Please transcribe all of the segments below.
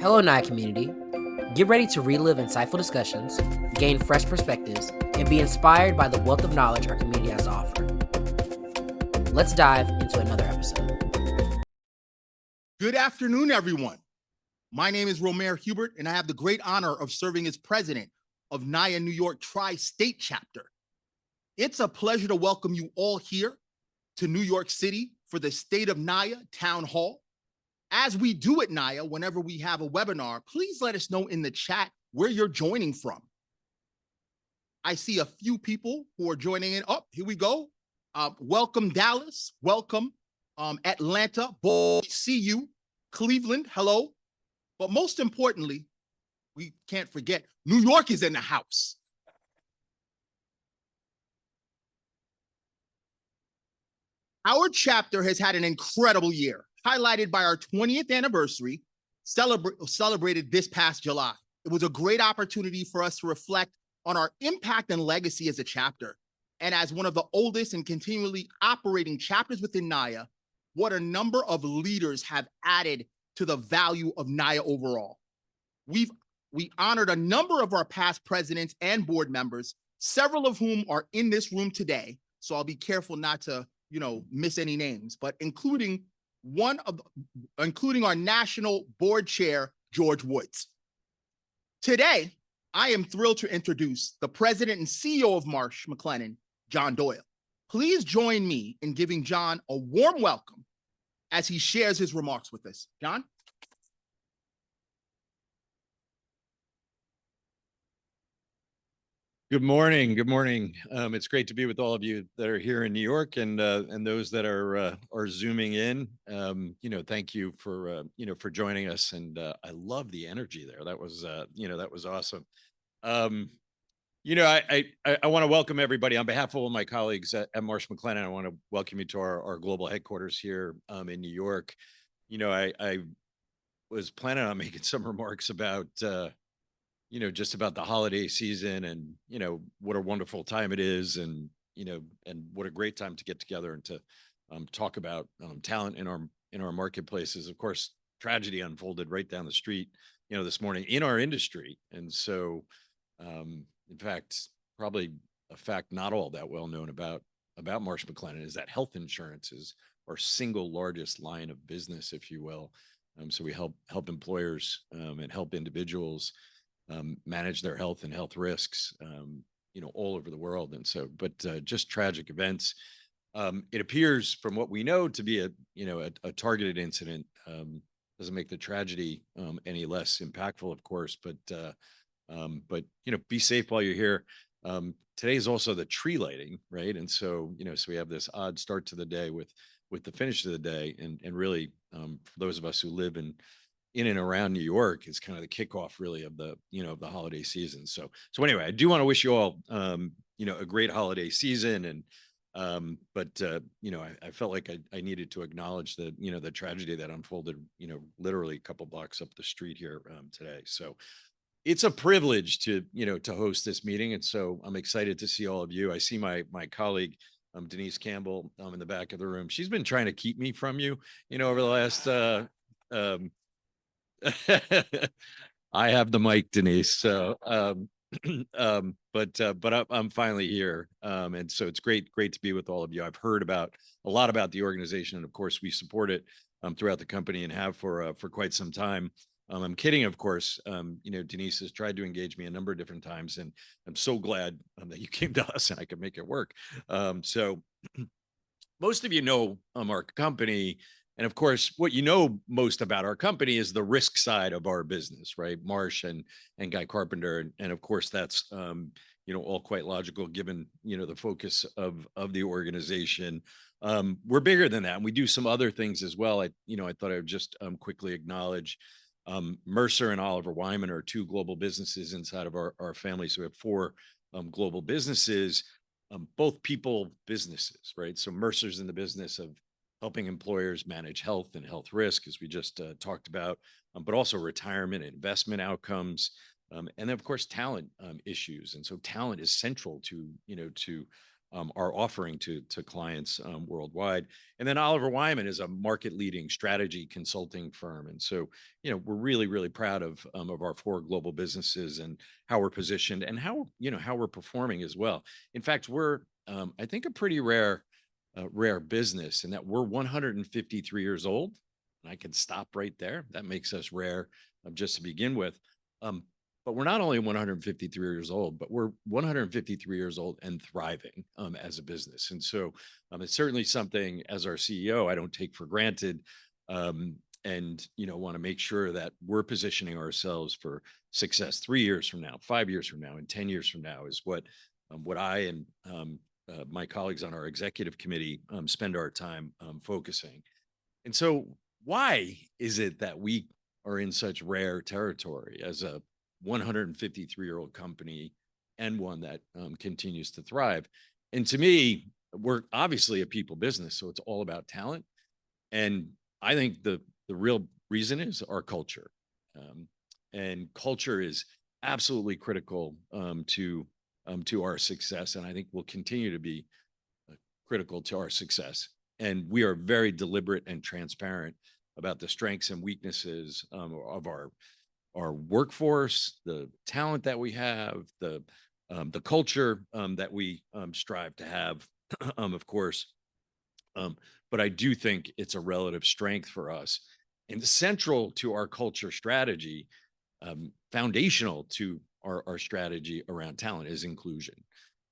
Hello, NAAIA community. Get ready to relive insightful discussions, gain fresh perspectives, and be inspired by the wealth of knowledge our community has to offer. Let's dive into another episode. Good afternoon, everyone. My name is Omari Hubert, and I have the great honor of serving as president of NAAIA New York Tri-State Chapter. It's a pleasure to welcome you all here to New York City for the State of NAAIA Town Hall. As we do at NAAIA, whenever we have a webinar, please let us know in the chat where you're joining from. I see a few people who are joining in. Oh, here we go. Welcome, Dallas. Welcome, Atlanta. Boy, see you. Cleveland, hello. But most importantly, we can't forget, New York is in the house. Our chapter has had an incredible year, highlighted by our 20th anniversary, celebrated this past July. It was a great opportunity for us to reflect on our impact and legacy as a chapter. And as one of the oldest and continually operating chapters within NAAIA, what a number of leaders have added to the value of NAAIA overall. We honored a number of our past presidents and board members, several of whom are in this room today. So I'll be careful not to, miss any names, but including our national board chair, George Woods. Today, I am thrilled to introduce the president and CEO of Marsh, McLennan, John Doyle. Please join me in giving John a warm welcome as he shares his remarks with us. John? Good morning. Good morning. It's great to be with all of you that are here in New York and those that are zooming in. Thank you for joining us. And I love the energy there. That was awesome. I want to welcome everybody on behalf of all my colleagues at Marsh McLennan. I want to welcome you to our global headquarters here in New York. I was planning on making some remarks about just about the holiday season and, what a wonderful time it is and what a great time to get together and to talk about talent in our marketplaces. Of course, tragedy unfolded right down the street, this morning in our industry. And so, in fact, probably a fact not all that well known about Marsh McLennan is that health insurance is our single largest line of business, if you will. So we help employers and help individuals manage their health and health risks, all over the world. And so, but just tragic events. It appears from what we know to be a targeted incident. Doesn't make the tragedy any less impactful, of course, but be safe while you're here. Today is also the tree lighting, right? And so, so we have this odd start to the day with the finish of the day. And really, for those of us who live in and around New York, is kind of the kickoff really of the, of the holiday season. So anyway, I do want to wish you all, a great holiday season. And, I felt like I needed to acknowledge the, the tragedy that unfolded, literally a couple blocks up the street here today. So it's a privilege to host this meeting. And so I'm excited to see all of you. I see my colleague, Denise Campbell, in the back of the room. She's been trying to keep me from you, over the last, I have the mic, Denise. So, but I'm finally here. And so it's great to be with all of you. I've heard a lot about the organization, and of course we support it throughout the company and have for quite some time. I'm kidding, of course. Denise has tried to engage me a number of different times, and I'm so glad that you came to us and I could make it work. So most of you know our company. And of course, what you know most about our company is the risk side of our business, right? Marsh and Guy Carpenter. And of course, that's, all quite logical given, the focus of the organization. We're bigger than that. And we do some other things as well. I thought I would just quickly acknowledge Mercer and Oliver Wyman are two global businesses inside of our family. So we have four global businesses, both people businesses, right? So Mercer's in the business of helping employers manage health and health risk, as we just talked about, but also retirement and investment outcomes, and then of course talent issues. And so talent is central to are offering to clients worldwide. And then Oliver Wyman is a market leading strategy consulting firm. And so, we're really, really proud of our 4 global businesses and how we're positioned and how we're performing as well. In fact, we're, I think, a pretty rare business in that we're 153 years old. And I can stop right there. That makes us rare just to begin with. But we're not only 153 years old, but we're 153 years old and thriving as a business. And so it's certainly something as our CEO, I don't take for granted. And want to make sure that we're positioning ourselves for success 3 years from now, 5 years from now, and 10 years from now is what I and my colleagues on our executive committee spend our time focusing. And so why is it that we are in such rare territory as a 153-year-old company and one that continues to thrive? And to me, we're obviously a people business, so it's all about talent. And I think the real reason is our culture. And culture is absolutely critical to our success, and I think will continue to be critical to our success. And we are very deliberate and transparent about the strengths and weaknesses of our workforce, the talent that we have, the culture that we strive to have, of course. But I do think it's a relative strength for us. And central to our culture strategy, foundational to our strategy around talent is inclusion.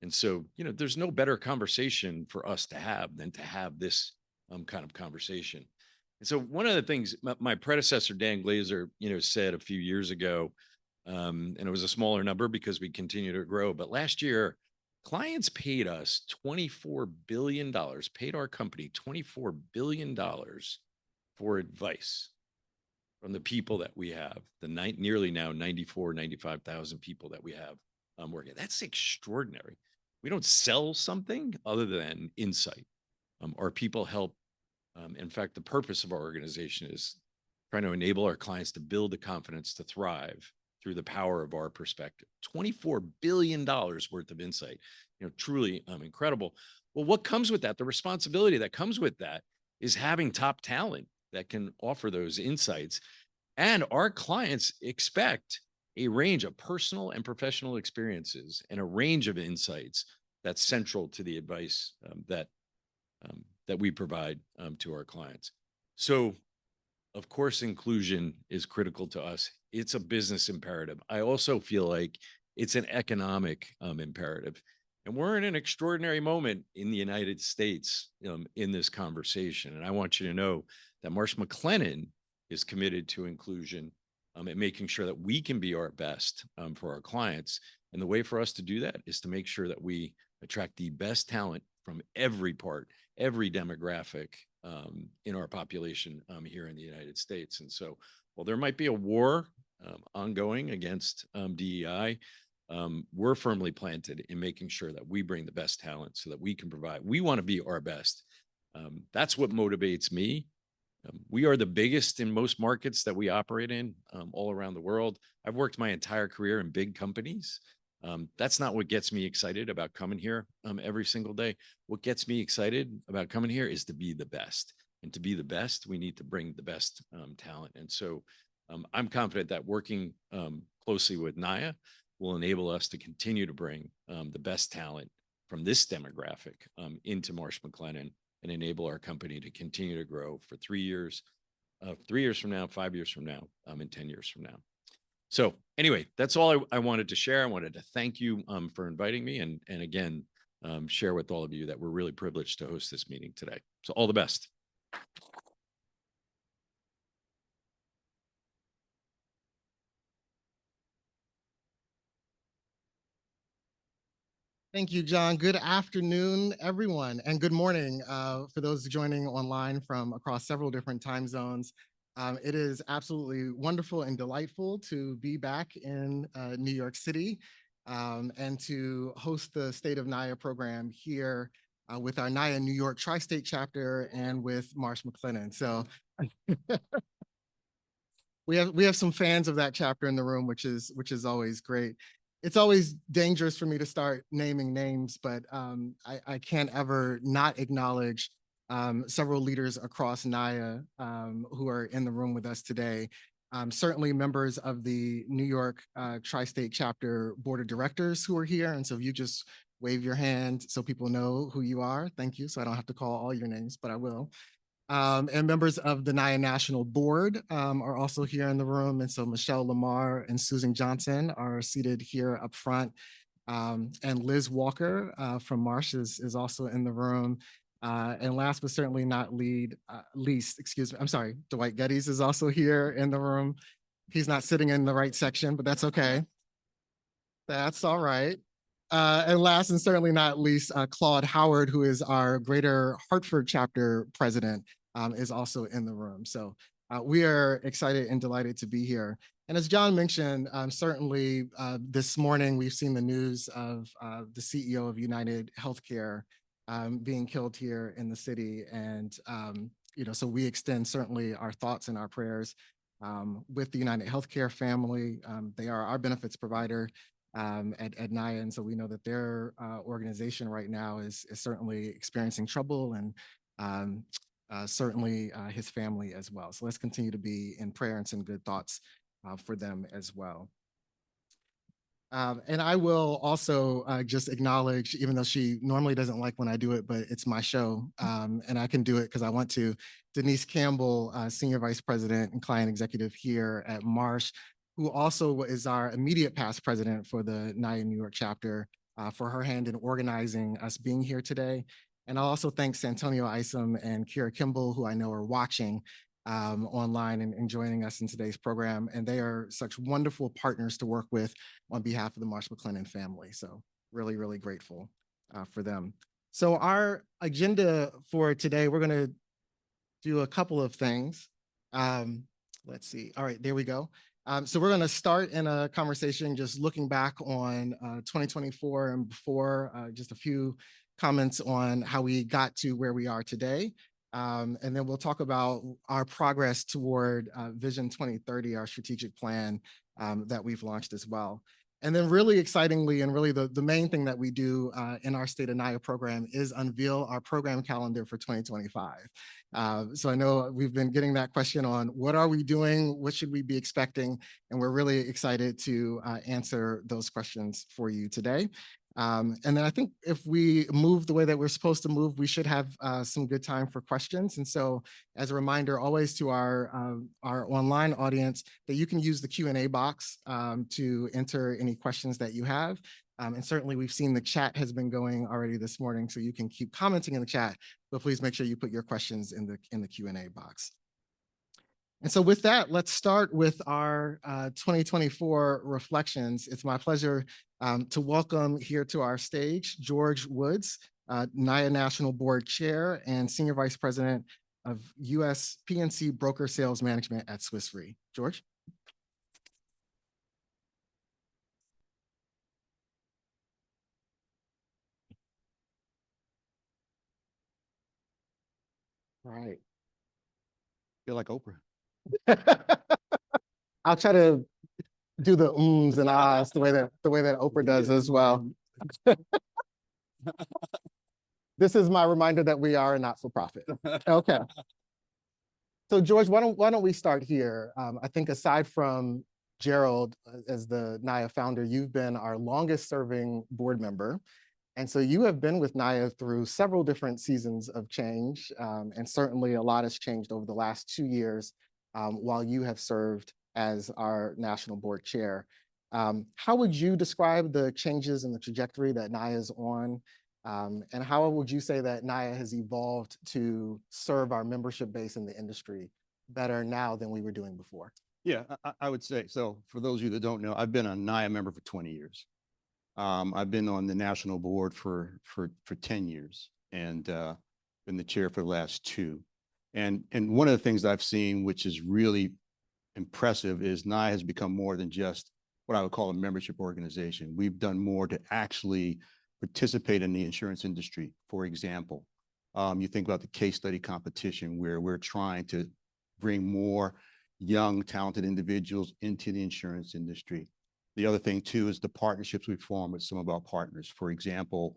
And so, there's no better conversation for us to have than to have this kind of conversation. And so one of the things my predecessor, Dan Glazer, said a few years ago, and it was a smaller number because we continue to grow, but last year, clients paid us $24 billion, paid our company $24 billion for advice from the people that we have, nearly now 95,000 people that we have working. That's extraordinary. We don't sell something other than insight. Our people help. In fact, the purpose of our organization is trying to enable our clients to build the confidence to thrive through the power of our perspective. $24 billion worth of insight, truly incredible. Well, what comes with that? The responsibility that comes with that is having top talent that can offer those insights. And our clients expect a range of personal and professional experiences and a range of insights that's central to the advice that we provide to our clients. So, of course, inclusion is critical to us. It's a business imperative. I also feel like it's an economic imperative. And we're in an extraordinary moment in the United States in this conversation. And I want you to know that Marsh McLennan is committed to inclusion and making sure that we can be our best for our clients. And the way for us to do that is to make sure that we attract the best talent from every part, every demographic in our population here in the United States. And so, while there might be a war ongoing against DEI, we're firmly planted in making sure that we bring the best talent so that we can provide. We want to be our best. That's what motivates me. We are the biggest in most markets that we operate in all around the world. I've worked my entire career in big companies. That's not what gets me excited about coming here every single day. What gets me excited about coming here is to be the best. And to be the best, we need to bring the best talent. And so I'm confident that working closely with NAAIA will enable us to continue to bring the best talent from this demographic into Marsh McLennan and enable our company to continue to grow for 3 years, 3 years from now, 5 years from now, and 10 years from now. So anyway, that's all I wanted to share. I wanted to thank you for inviting me and again, share with all of you that we're really privileged to host this meeting today. So all the best. Thank you, John. Good afternoon, everyone, and good morning for those joining online from across several different time zones. It is absolutely wonderful and delightful to be back in New York City and to host the State of NAAIA program here with our NAAIA New York Tri-State chapter and with Marsh McLennan. So we have some fans of that chapter in the room, which is always great. it's always dangerous for me to start naming names, but I can't ever not acknowledge several leaders across NAIA who are in the room with us today. Certainly members of the New York Tri-State Chapter Board of Directors who are here. And so if you just wave your hand so people know who you are, thank you. So I don't have to call all your names, but I will. And members of the NAIA National Board are also here in the room. And so Michelle Lamar and Susan Johnson are seated here up front. And Liz Walker from Marsh is also in the room. And last but certainly not least, excuse me, I'm sorry, Dwight Geddes is also here in the room. He's not sitting in the right section, but that's okay. That's all right. And last and certainly not least, Claude Howard, who is our Greater Hartford chapter president, is also in the room. So we are excited and delighted to be here. And as John mentioned, certainly this morning we've seen the news of the CEO of United Healthcare being killed here in the city. And so we extend certainly our thoughts and our prayers with the United Healthcare family. They are our benefits provider at NAIA, and so we know that their organization right now is certainly experiencing trouble, and certainly his family as well. So let's continue to be in prayer and send good thoughts for them as well. And I will also just acknowledge, even though she normally doesn't like when I do it, but it's my show, and I can do it because I want to, Denise Campbell, Senior Vice President and Client Executive here at Marsh, who also is our immediate past president for the NAIA New York chapter, for her hand in organizing us being here today. And I'll also thank Santonio Isom and Kira Kimball, who I know are watching online and joining us in today's program. And they are such wonderful partners to work with on behalf of the Marsh McLennan family. So really, really grateful for them. So our agenda for today, we're gonna do a couple of things. Let's see. All right, there we go. So we're gonna start in a conversation just looking back on 2024 and before, just a few comments on how we got to where we are today. And then we'll talk about our progress toward Vision 2030, our strategic plan that we've launched as well. And then really excitingly, and really the main thing that we do in our State of NAAIA program is unveil our program calendar for 2025. So I know we've been getting that question on what are we doing, what should we be expecting? And we're really excited to answer those questions for you today. And then I think if we move the way that we're supposed to move, we should have some good time for questions. And so as a reminder, always to our online audience, that you can use the Q&A box to enter any questions that you have. And certainly we've seen the chat has been going already this morning, so you can keep commenting in the chat, but please make sure you put your questions in the Q&A box. And so with that, let's start with our 2024 reflections. It's my pleasure to welcome here to our stage, George Woods, NAIA National Board Chair and Senior Vice President of U.S. P&C Broker Sales Management at Swiss Re. George. All right. Feel like Oprah. I'll try to do the ums and ahs the way that Oprah does as well. This is my reminder that we are a not-for-profit. Okay. So George, why don't we start here? I think aside from Gerald as the NAIA founder, you've been our longest serving board member. And so you have been with NAIA through several different seasons of change. And certainly a lot has changed over the last 2 years while you have served as our national board chair. How would you describe the changes in the trajectory that NAIA is on? And how would you say that NAIA has evolved to serve our membership base in the industry better now than we were doing before? Yeah, I would say, so for those of you that don't know, I've been a NAIA member for 20 years. I've been on the national board for 10 years and been the chair for the last 2. And one of the things I've seen, which is really impressive, is NAIA has become more than just what I would call a membership organization. We've done more to actually participate in the insurance industry. For example, you think about the case study competition where we're trying to bring more young, talented individuals into the insurance industry. The other thing too is the partnerships we form with some of our partners. For example,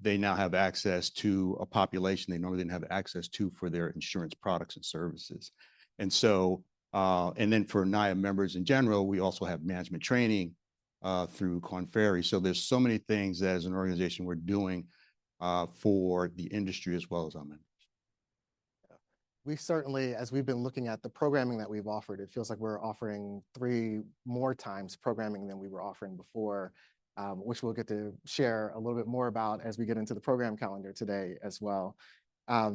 they now have access to a population they normally didn't have access to for their insurance products and services. And so, and then for NAIA members in general, we also have management training through Korn Ferry. So there's so many things that as an organization we're doing for the industry as well as our members. We certainly, as we've been looking at the programming that we've offered, it feels like we're offering 3 more times programming than we were offering before, which we'll get to share a little bit more about as we get into the program calendar today as well. I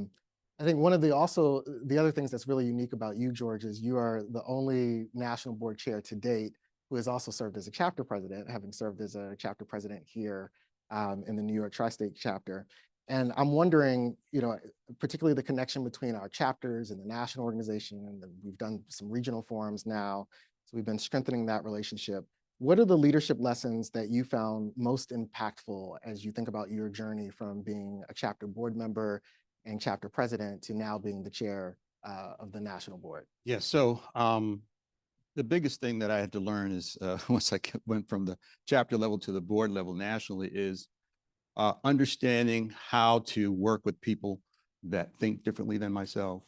think one of the other things that's really unique about you, George, is you are the only national board chair to date who has also served as a chapter president, having served as a chapter president here in the New York Tri-State chapter. And I'm wondering, particularly the connection between our chapters and the national organization, and we've done some regional forums now, so we've been strengthening that relationship. What are the leadership lessons that you found most impactful as you think about your journey from being a chapter board member and chapter president to now being the chair of the national board? Yeah, so the biggest thing that I had to learn is once I went from the chapter level to the board level nationally is understanding how to work with people that think differently than myself,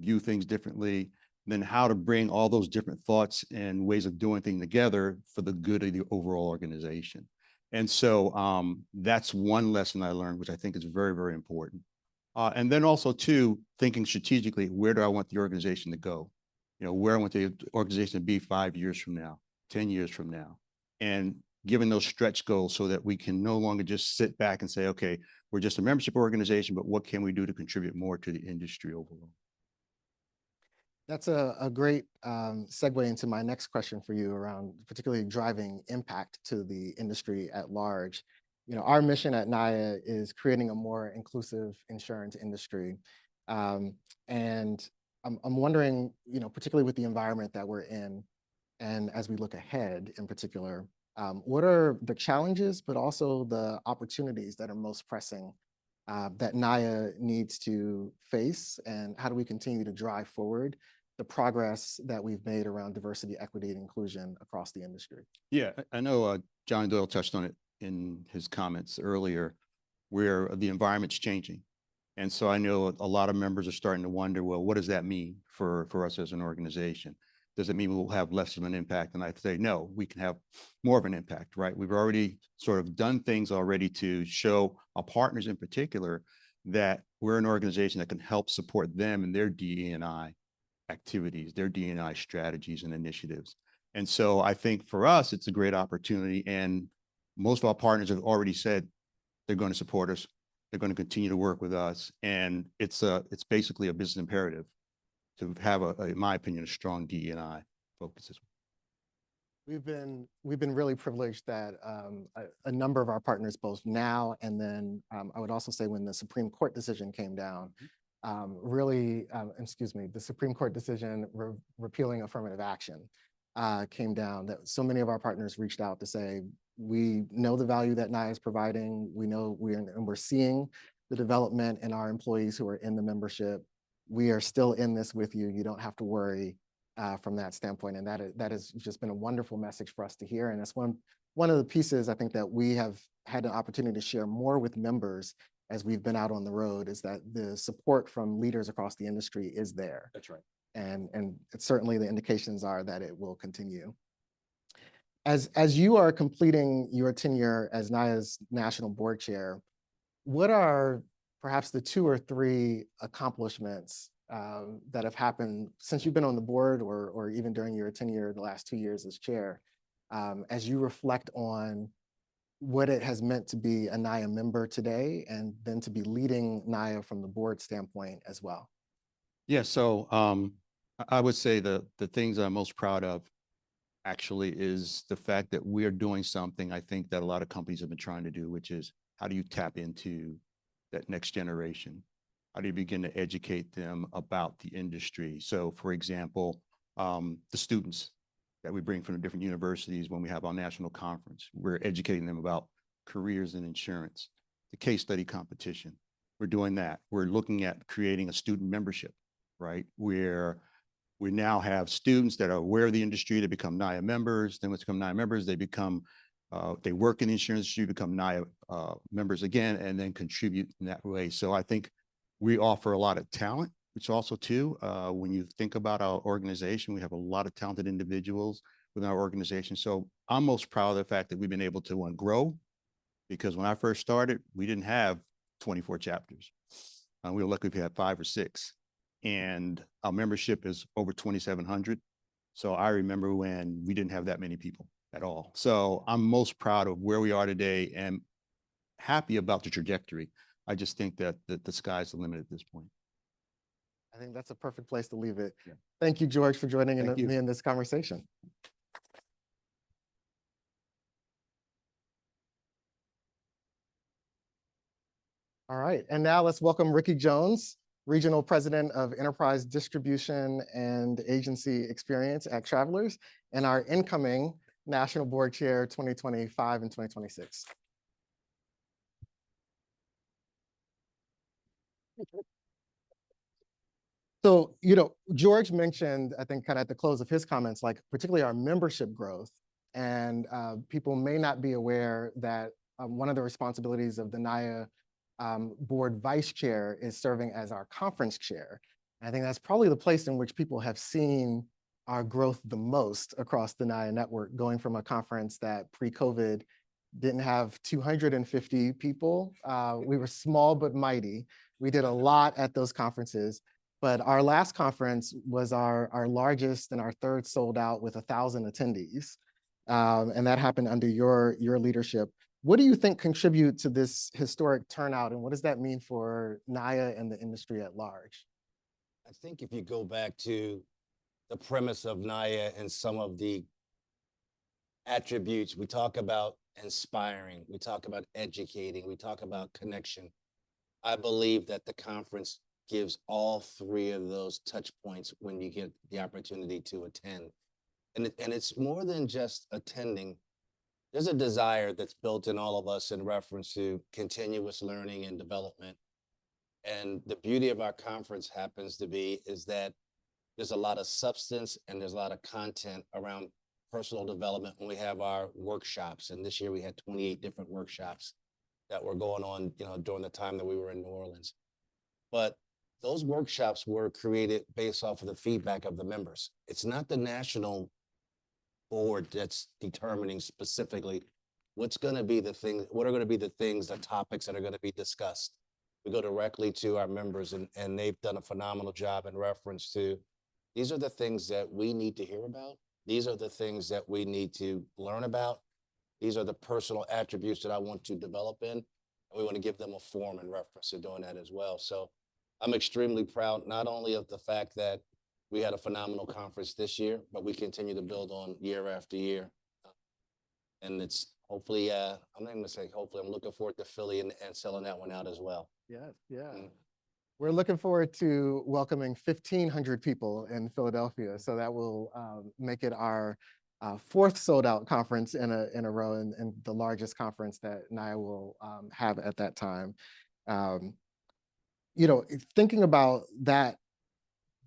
view things differently, then how to bring all those different thoughts and ways of doing things together for the good of the overall organization. And so that's one lesson I learned, which I think is very, very important. And then also too, thinking strategically, where do I want the organization to go? Where I want the organization to be 5 years from now, 10 years from now, and given those stretch goals so that we can no longer just sit back and say, okay, we're just a membership organization, but what can we do to contribute more to the industry overall? That's a great segue into my next question for you around particularly driving impact to the industry at large. Our mission at NAIA is creating a more inclusive insurance industry. And I'm wondering, particularly with the environment that we're in, and as we look ahead in particular, what are the challenges, but also the opportunities that are most pressing that NAIA needs to face, and how do we continue to drive forward the progress that we've made around diversity, equity, and inclusion across the industry? Yeah, I know John Doyle touched on it in his comments earlier, where the environment's changing. And so I know a lot of members are starting to wonder, well, what does that mean for us as an organization? Does it mean we'll have less of an impact? And I say, no, we can have more of an impact, right? We've already sort of done things already to show our partners in particular that we're an organization that can help support them in their DE&I activities, their DE&I strategies and initiatives. And so I think for us, it's a great opportunity. And most of our partners have already said they're going to support us. They're going to continue to work with us. And it's basically a business imperative to have, in my opinion, a strong DE&I focus as well. We've been really privileged that a number of our partners, both now and then I would also say when the Supreme Court decision came down, the Supreme Court decision repealing affirmative action came down, that so many of our partners reached out to say, we know the value that NAIA is providing. We know we're seeing the development in our employees who are in the membership. We are still in this with you. You don't have to worry from that standpoint. And that has just been a wonderful message for us to hear. And that's one of the pieces I think that we have had an opportunity to share more with members as we've been out on the road, is that the support from leaders across the industry is there. That's right. And it's certainly the indications are that it will continue. As you are completing your tenure as NAIA's national board chair, what are perhaps the 2 or 3 accomplishments that have happened since you've been on the board, or even during your tenure the last 2 years as chair, as you reflect on what it has meant to be a NAIA member today, and then to be leading NAIA from the board standpoint as well? Yeah, so I would say the things I'm most proud of actually is the fact that we are doing something I think that a lot of companies have been trying to do, which is how do you tap into that next generation? How do you begin to educate them about the industry? So for example, the students that we bring from the different universities when we have our national conference, we're educating them about careers in insurance, the case study competition. We're doing that. We're looking at creating a student membership, right? Where We now have students that are aware of the industry, they become NAIA members. Then once they become NAIA members, they work in the insurance industry, become NAIA members again, and then contribute in that way. So I think we offer a lot of talent, which also too, when you think about our organization, we have a lot of talented individuals within our organization. So I'm most proud of the fact that we've been able to grow, because when I first started, we didn't have 24 chapters. We were lucky if we had 5 or 6. And our membership is over 2,700. So I remember when we didn't have that many people at all. So I'm most proud of where we are today and happy about the trajectory. I just think that the sky's the limit at this point. I think that's a perfect place to leave it. Yeah. Thank you, George, for joining Thank you. me in this conversation. All right, and now let's welcome Ricky Jones, Regional President of Enterprise Distribution and Agency Experience at Travelers, and our incoming National Board Chair 2025 and 2026. So, George mentioned, I think kind of at the close of his comments, like particularly our membership growth, and people may not be aware that one of the responsibilities of the NAIA board vice chair is serving as our conference chair. And I think that's probably the place in which people have seen our growth the most across the NAIA network, going from a conference that pre-COVID didn't have 250 people. We were small but mighty. We did a lot at those conferences, but our last conference was our largest and our third sold out with 1,000 attendees. And that happened under your leadership. What do you think contribute to this historic turnout, and what does that mean for NAIA and the industry at large? I think if you go back to the premise of NAIA and some of the attributes, we talk about inspiring, we talk about educating, we talk about connection. I believe that the conference gives all 3 of those touch points when you get the opportunity to attend. And it's more than just attending. There's a desire that's built in all of us in reference to continuous learning and development. And the beauty of our conference happens to be is that there's a lot of substance and there's a lot of content around personal development when we have our workshops. And this year we had 28 different workshops that were going on, during the time that we were in New Orleans. But those workshops were created based off of the feedback of the members. It's not the national board that's determining specifically what are going to be the things, the topics that are going to be discussed. We go directly to our members, and they've done a phenomenal job in reference to, these are the things that we need to hear about. These are the things that we need to learn about. These are the personal attributes that I want to develop in. And we want to give them a forum in reference to doing that as well. So I'm extremely proud, not only of the fact that we had a phenomenal conference this year, but we continue to build on year after year. And it's hopefully, I'm not even gonna say hopefully, I'm looking forward to Philly and selling that one out as well. Yeah. We're looking forward to welcoming 1,500 people in Philadelphia. So that will make it our 4th sold out conference in a row, and the largest conference that NAIA will have at that time. Thinking about that,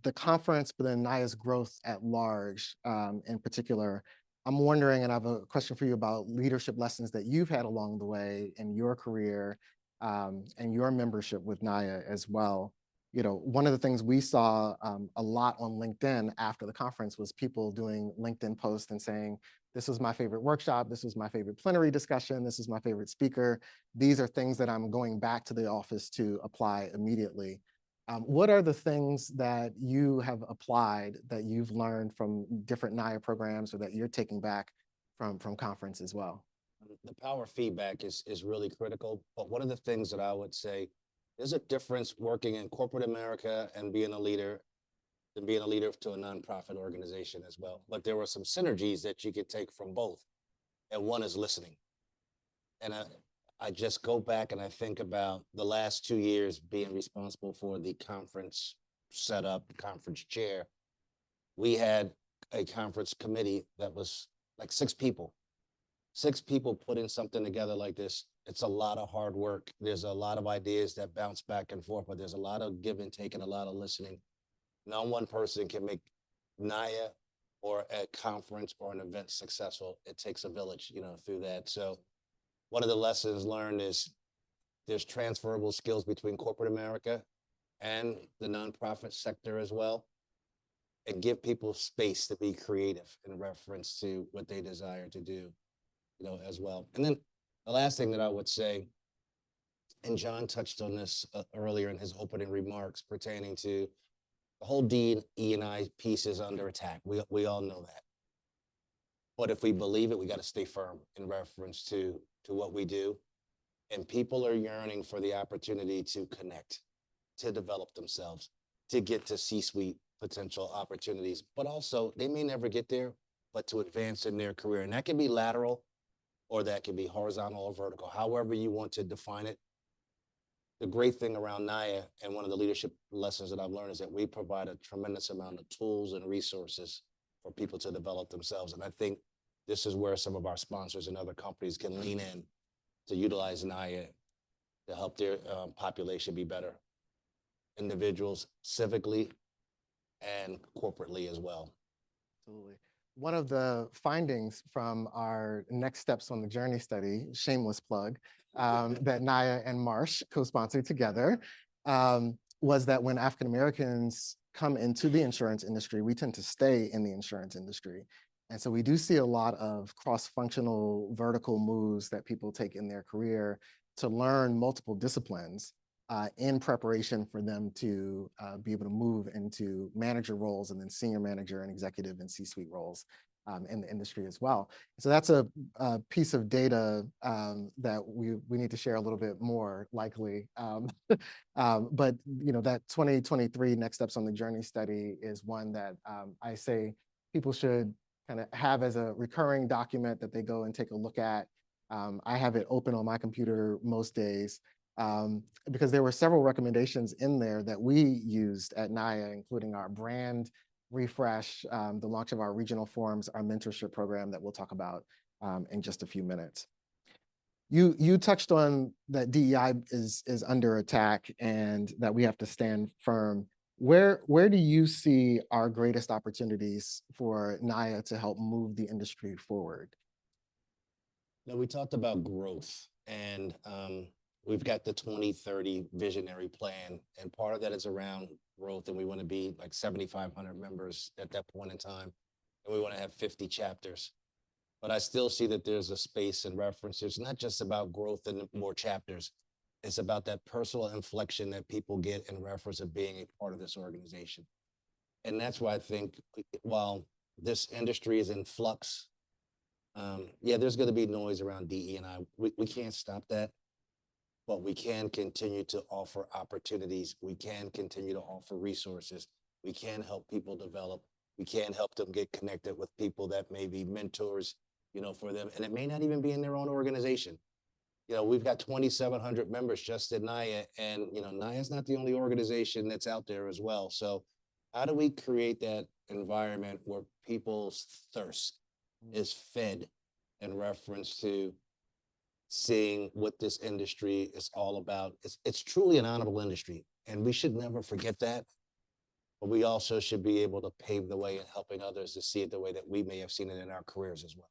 the conference, but then NAIA's growth at large in particular, I'm wondering, and I have a question for you about leadership lessons that you've had along the way in your career and your membership with NAIA as well. One of the things we saw a lot on LinkedIn after the conference was people doing LinkedIn posts and saying, this was my favorite workshop, this was my favorite plenary discussion, this is my favorite speaker. These are things that I'm going back to the office to apply immediately. What are the things that you have applied that you've learned from different NAIA programs or that you're taking back from conference as well? The power of feedback is really critical. But one of the things that I would say, there's a difference working in corporate America and being a leader than being a leader to a nonprofit organization as well. But there were some synergies that you could take from both. And one is listening. And I just go back and I think about the last 2 years being responsible for the conference setup, conference chair. We had a conference committee that was like 6 people. 6 people putting something together like this. It's a lot of hard work. There's a lot of ideas that bounce back and forth, but there's a lot of give and take and a lot of listening. No one person can make NAIA or a conference or an event successful, it takes a village, through that. So one of the lessons learned is there's transferable skills between corporate America and the nonprofit sector as well, and give people space to be creative in reference to what they desire to do, as well. And then the last thing that I would say, and John touched on this earlier in his opening remarks pertaining to the whole DE&I piece is under attack. We all know that. But if we believe it, we got to stay firm in reference to what we do. And people are yearning for the opportunity to connect, to develop themselves, to get to C-suite potential opportunities. But also, they may never get there, but to advance in their career. And that can be lateral, or that can be horizontal or vertical, however you want to define it. The great thing around NAIA, and one of the leadership lessons that I've learned, is that we provide a tremendous amount of tools and resources for people to develop themselves. And I think this is where some of our sponsors and other companies can lean in to utilize NAIA to help their population be better. Individuals, civically, and corporately as well. Absolutely. One of the findings from our Next Steps on the Journey study, shameless plug, that NAIA and Marsh co-sponsored together, was that when African Americans come into the insurance industry, we tend to stay in the insurance industry. And so we do see a lot of cross-functional vertical moves that people take in their career to learn multiple disciplines in preparation for them to be able to move into manager roles and then senior manager and executive and C-suite roles in the industry as well. So that's a piece of data that we need to share a little bit more likely. But that 2023 Next Steps on the Journey study is one that I say people should kind of have as a recurring document that they go and take a look at. I have it open on my computer most days. Because there were several recommendations in there that we used at NAIA, including our brand refresh, the launch of our regional forums, our mentorship program that we'll talk about in just a few minutes. You touched on that DEI is under attack and that we have to stand firm. Where do you see our greatest opportunities for NAIA to help move the industry forward? Now, we talked about growth, and we've got the 2030 visionary plan, and part of that is around growth, and we want to be like 7,500 members at that point in time, and we want to have 50 chapters. But I still see that there's a space and reference. It's not just about growth and more chapters. It's about that personal inflection that people get in reference of being a part of this organization. And that's why I think while this industry is in flux, there's going to be noise around DE&I. We can't stop that. But we can continue to offer opportunities. We can continue to offer resources. We can help people develop. We can help them get connected with people that may be mentors, for them. And it may not even be in their own organization. We've got 2,700 members just at NAIA, and, NAIA is not the only organization that's out there as well. So how do we create that environment where people's thirst is fed in reference to seeing what this industry is all about? It's truly an honorable industry, and we should never forget that. But we also should be able to pave the way in helping others to see it the way that we may have seen it in our careers as well.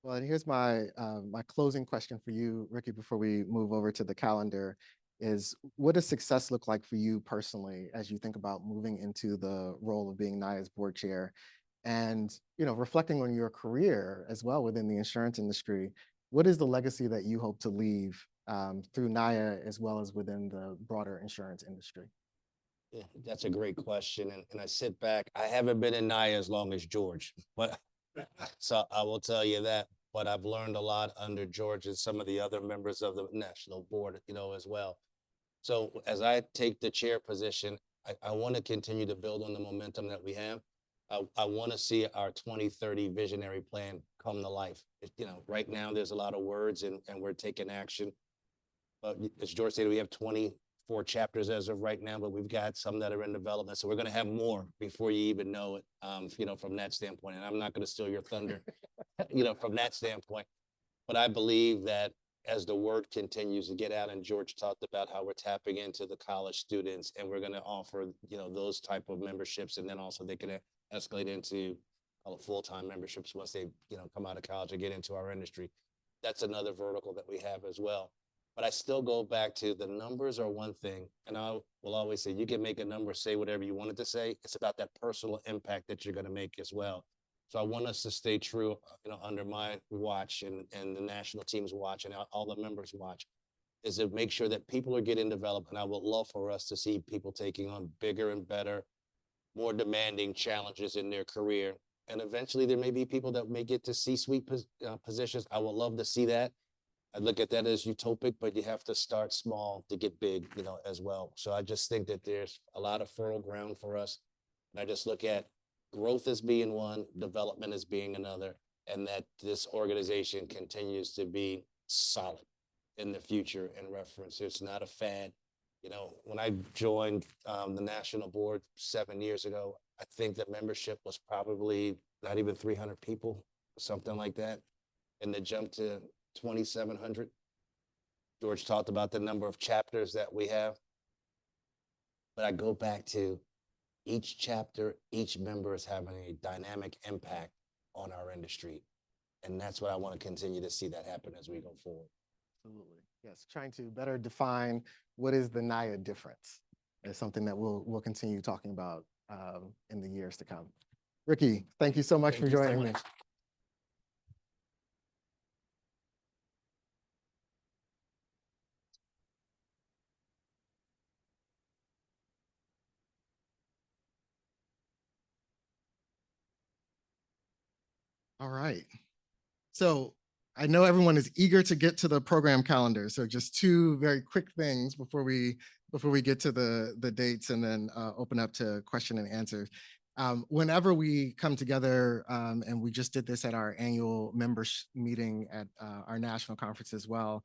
Well, and here's my my closing question for you, Ricky, before we move over to the calendar, is what does success look like for you personally as you think about moving into the role of being NAIA's board chair? And, reflecting on your career as well within the insurance industry, what is the legacy that you hope to leave through NAIA as well as within the broader insurance industry? Yeah, that's a great question. And I sit back, I haven't been in NAIA as long as George, but so I will tell you that. But I've learned a lot under George and some of the other members of the national board, as well. So as I take the chair position, I want to continue to build on the momentum that we have. I want to see our 2030 visionary plan come to life. Right now there's a lot of words and we're taking action. But as George said, we have 24 chapters as of right now, but we've got some that are in development. So we're going to have more before you even know it, from that standpoint. And I'm not going to steal your thunder, from that standpoint. But I believe that as the word continues to get out, and George talked about how we're tapping into the college students, and we're going to offer, those type of memberships, and then also they can escalate into full-time memberships once they, come out of college and get into our industry. That's another vertical that we have as well. But I still go back to the numbers are one thing, and I will always say you can make a number, say whatever you wanted to say. It's about that personal impact that you're going to make as well. So I want us to stay true, under my watch and the national team's watch and all the members' watch, is to make sure that people are getting developed. And I would love for us to see people taking on bigger and better, more demanding challenges in their career. And eventually there may be people that may get to C-suite positions. I would love to see that. I look at that as utopic, but you have to start small to get big, as well. So I just think that there's a lot of fertile ground for us. And I just look at growth as being one, development as being another, and that this organization continues to be solid in the future in reference. It's not a fad. When I joined the national board 7 years ago, I think the membership was probably not even 300 people, something like that. And the jump to 2,700. George talked about the number of chapters that we have. But I go back to each chapter, each member is having a dynamic impact on our industry. And that's what I want to continue to see that happen as we go forward. Absolutely. Yes, trying to better define what is the NAAIA difference is something that we'll continue talking about in the years to come. Ricky, thank you so much for joining me. All right. So I know everyone is eager to get to the program calendar. So just two very quick things before we get to the dates and then open up to question and answer. Whenever we come together, and we just did this at our annual members meeting at our national conference as well,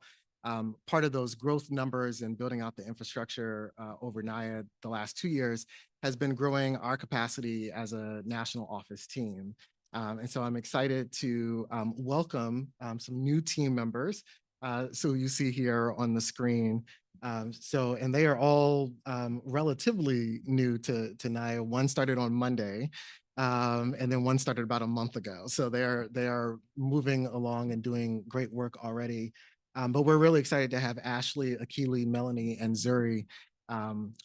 part of those growth numbers and building out the infrastructure over NAAIA the last 2 years has been growing our capacity as a national office team. And so I'm excited to welcome some new team members. So you see here on the screen. And they are all relatively new to NAAIA. One started on Monday, and then one started about a month ago. So they are moving along and doing great work already. But we're really excited to have Ashley, Akili, Melanie, and Zuri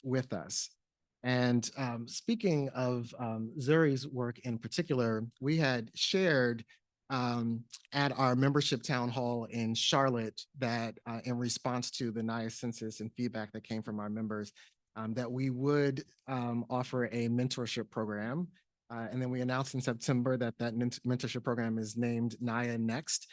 with us. And speaking of Zuri's work in particular, we had shared at our membership town hall in Charlotte that in response to the NAAIA census and feedback that came from our members, that we would offer a mentorship program. And then we announced in September that mentorship program is named NAAIA Next,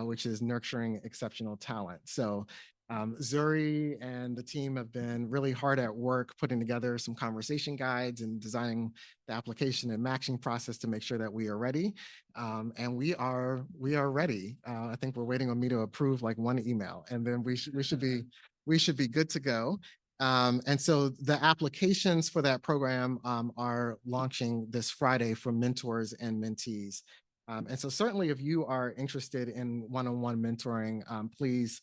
which is Nurturing Exceptional Talent. So Zuri and the team have been really hard at work putting together some conversation guides and designing the application and matching process to make sure that we are ready. And we are ready. I think we're waiting on me to approve like one email, and then we should be good to go. And so the applications for that program are launching this Friday for mentors and mentees. And so certainly if you are interested in one-on-one mentoring, please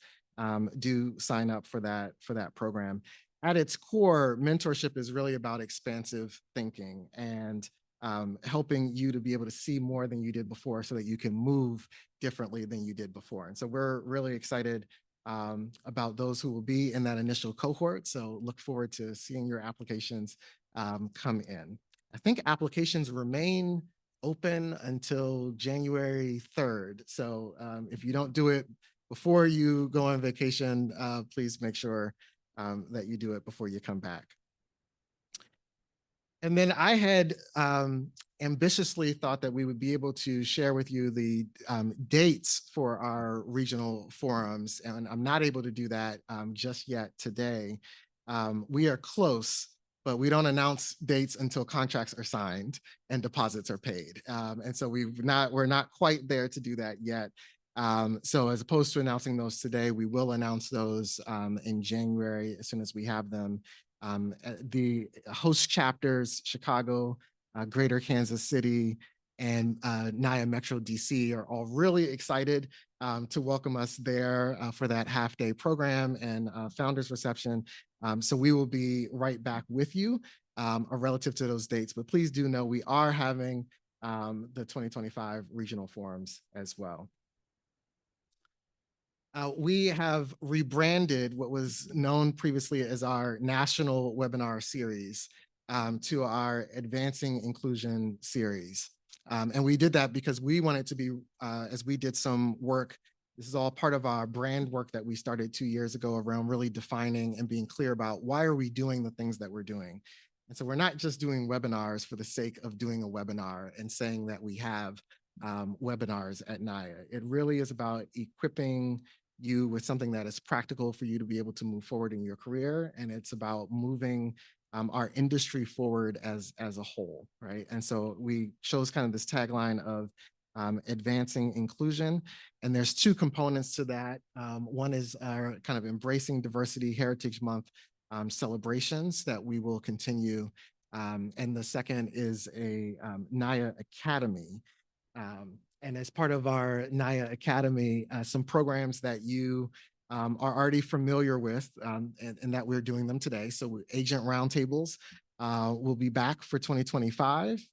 do sign up for that program. At its core, mentorship is really about expansive thinking and helping you to be able to see more than you did before so that you can move differently than you did before. And so we're really excited about those who will be in that initial cohort. So look forward to seeing your applications come in. I think applications remain open until January 3rd. So if you don't do it before you go on vacation, please make sure that you do it before you come back. And then I had ambitiously thought that we would be able to share with you the dates for our regional forums, and I'm not able to do that just yet today. We are close, but we don't announce dates until contracts are signed and deposits are paid. And so we're not quite there to do that yet. So as opposed to announcing those today, we will announce those in January as soon as we have them. The host chapters, Chicago, Greater Kansas City, and NAAIA Metro DC are all really excited to welcome us there for that half-day program and founders reception. So we will be right back with you relative to those dates, but please do know we are having the 2025 regional forums as well. We have rebranded what was known previously as our national webinar series to our Advancing Inclusion series. And we did that because we wanted to be, as we did some work, this is all part of our brand work that we started 2 years ago around really defining and being clear about why are we doing the things that we're doing. And so we're not just doing webinars for the sake of doing a webinar and saying that we have webinars at NAAIA. It really is about equipping you with something that is practical for you to be able to move forward in your career. And it's about moving our industry forward as a whole, right? And so we chose kind of this tagline of advancing inclusion. And there's two components to that. One is our kind of Embracing Diversity Heritage Month celebrations that we will continue. And the second is a NAAIA Academy. And as part of our NAAIA Academy, some programs that you are already familiar with and that we're doing them today. So agent roundtables will be back for 2025.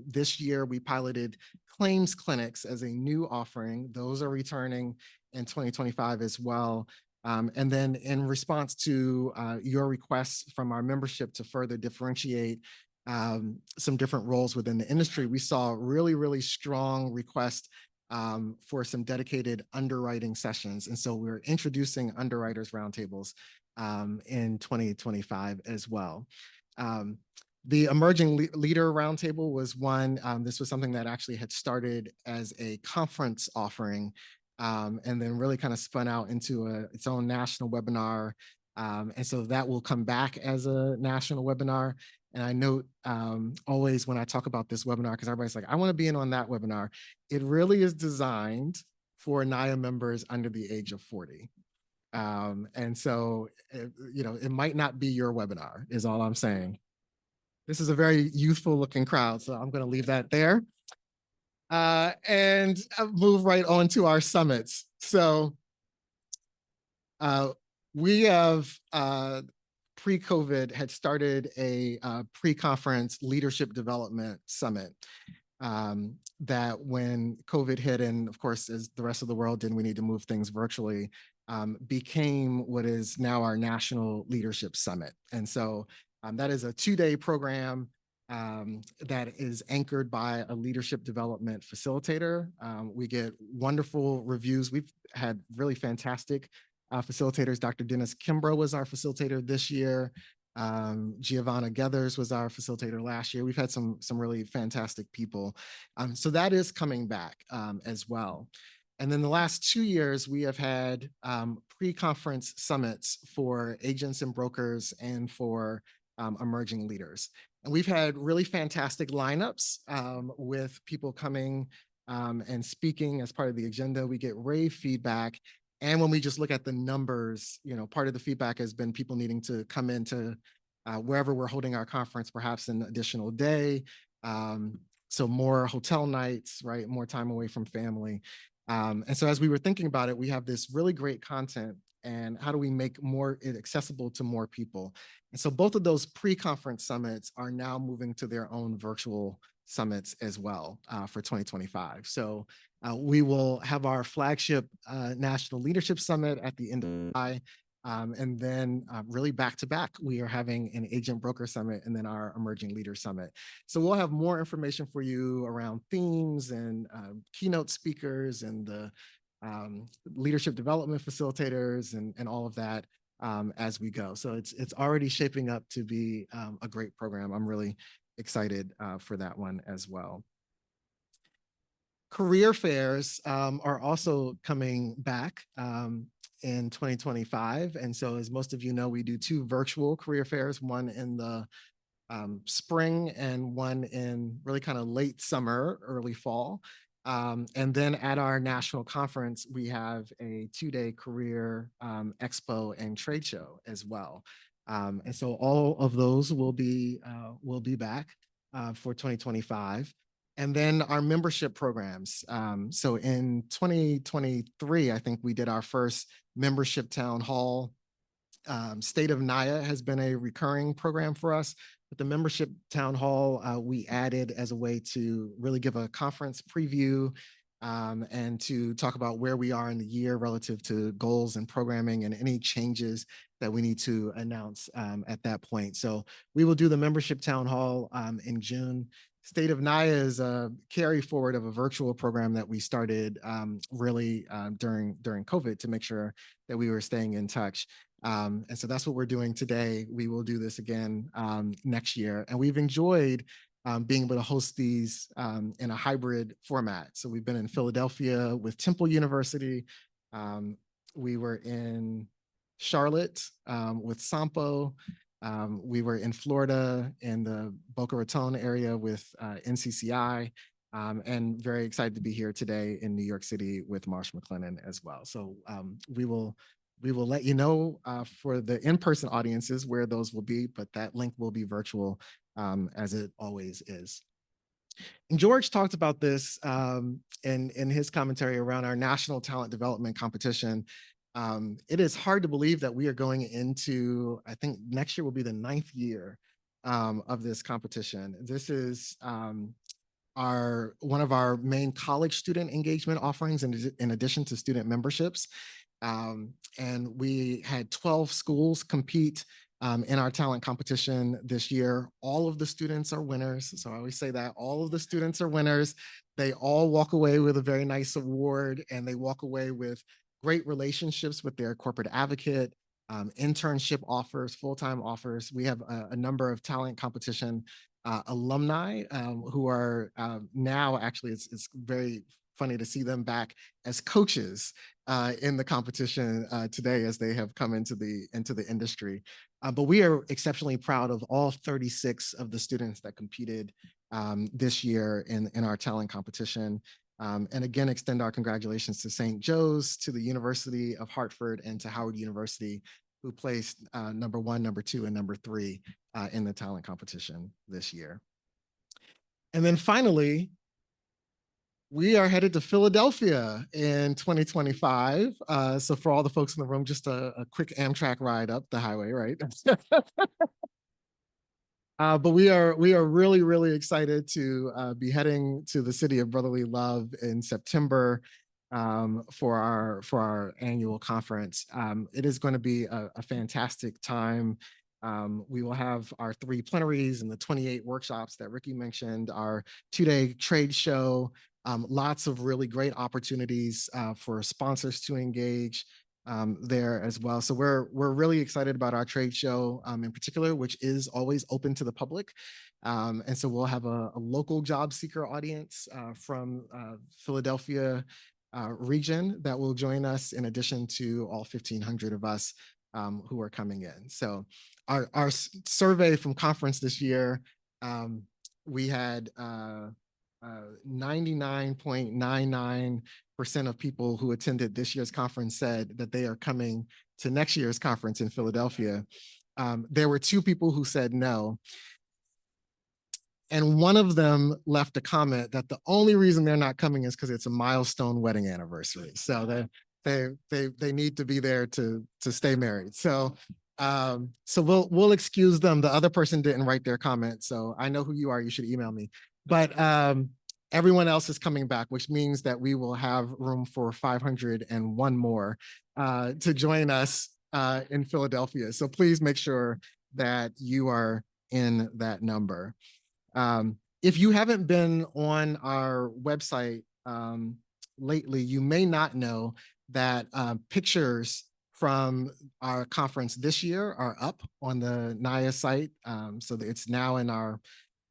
This year, we piloted claims clinics as a new offering. Those are returning in 2025 as well. And then in response to your requests from our membership to further differentiate some different roles within the industry, we saw really, really strong request for some dedicated underwriting sessions. And so we're introducing underwriters roundtables in 2025 as well. The Emerging Leader Roundtable was one. This was something that actually had started as a conference offering and then really kind of spun out into its own national webinar. And so that will come back as a national webinar. And I note always when I talk about this webinar, because everybody's like, I want to be in on that webinar. It really is designed for NAAIA members under the age of 40. And so, it might not be your webinar is all I'm saying. This is a very youthful looking crowd, so I'm going to leave that there. And move right on to our summits. So we have pre-COVID had started a pre-conference leadership development summit that when COVID hit, and of course, as the rest of the world did, we need to move things virtually, became what is now our National Leadership Summit. And so that is a 2-day program that is anchored by a leadership development facilitator. We get wonderful reviews. We've had really fantastic facilitators. Dr. Dennis Kimbrough was our facilitator this year. Giovanna Gethers was our facilitator last year. We've had some really fantastic people. So that is coming back as well. And then the last 2 years, we have had pre-conference summits for agents and brokers and for emerging leaders. And we've had really fantastic lineups with people coming and speaking as part of the agenda. We get rave feedback. And when we just look at the numbers, part of the feedback has been people needing to come into wherever we're holding our conference, perhaps an additional day. So more hotel nights, right? More time away from family. And so as we were thinking about it, we have this really great content and how do we make it accessible to more people? And so both of those pre-conference summits are now moving to their own virtual summits as well for 2025. So we will have our flagship National Leadership Summit at the end of July. And then really back to back, we are having an Agent Broker Summit and then our Emerging Leader Summit. So we'll have more information for you around themes and keynote speakers and the leadership development facilitators and all of that as we go. So it's already shaping up to be a great program. I'm really excited for that one as well. Career fairs are also coming back in 2025. And so as most of you know, we do 2 virtual career fairs, one in the spring and one in really kind of late summer, early fall. And then at our national conference, we have a 2-day career expo and trade show as well. And so all of those will be back for 2025. And then our membership programs. So in 2023, I think we did our first membership town hall. State of NAAIA has been a recurring program for us, but the membership town hall we added as a way to really give a conference preview and to talk about where we are in the year relative to goals and programming and any changes that we need to announce at that point. So we will do the membership town hall in June. State of NAAIA is a carry forward of a virtual program that we started really during COVID to make sure that we were staying in touch. And so that's what we're doing today. We will do this again next year. And we've enjoyed being able to host these in a hybrid format. So we've been in Philadelphia with Temple University. We were in Charlotte with Sampo. We were in Florida in the Boca Raton area with NCCI, and very excited to be here today in New York City with Marsh McLennan as well. So we will let you know for the in-person audiences where those will be, but that link will be virtual as it always is. And George talked about this in his commentary around our National Talent Development Competition. It is hard to believe that we are going into, I think next year will be the 9th year of this competition. This is one of our main college student engagement offerings in addition to student memberships. And we had 12 schools compete in our talent competition this year. All of the students are winners. So I always say that all of the students are winners. They all walk away with a very nice award, and they walk away with great relationships with their corporate advocate, internship offers, full-time offers. We have a number of talent competition alumni who are now, actually, it's very funny to see them back as coaches in the competition today as they have come into the industry. But we are exceptionally proud of all 36 of the students that competed this year in our talent competition. And again, extend our congratulations to St. Joe's, to the University of Hartford, and to Howard University, who placed number 1, number 2, and number 3 in the talent competition this year. And then finally, we are headed to Philadelphia in 2025. So for all the folks in the room, just a quick Amtrak ride up the highway, right? But we are really, really excited to be heading to the city of brotherly love in September for our annual conference. It is going to be a fantastic time. We will have our 3 plenaries and the 28 workshops that Ricky mentioned, our 2-day trade show, lots of really great opportunities for sponsors to engage there as well. So we're really excited about our trade show in particular, which is always open to the public. And so we'll have a local job seeker audience from Philadelphia region that will join us, in addition to all 1,500 of us who are coming in. So our survey from conference this year, we had 99.99% of people who attended this year's conference said that they are coming to next year's conference in Philadelphia. There were 2 people who said no. And one of them left a comment that the only reason they're not coming is because it's a milestone wedding anniversary. So they need to be there to stay married. So we'll excuse them. The other person didn't write their comment, so I know who you are. You should email me. But everyone else is coming back, which means that we will have room for 501 more to join us in Philadelphia. So please make sure that you are in that number. If you haven't been on our website lately, you may not know that pictures from our conference this year are up on the NAAIA site. So it's now in our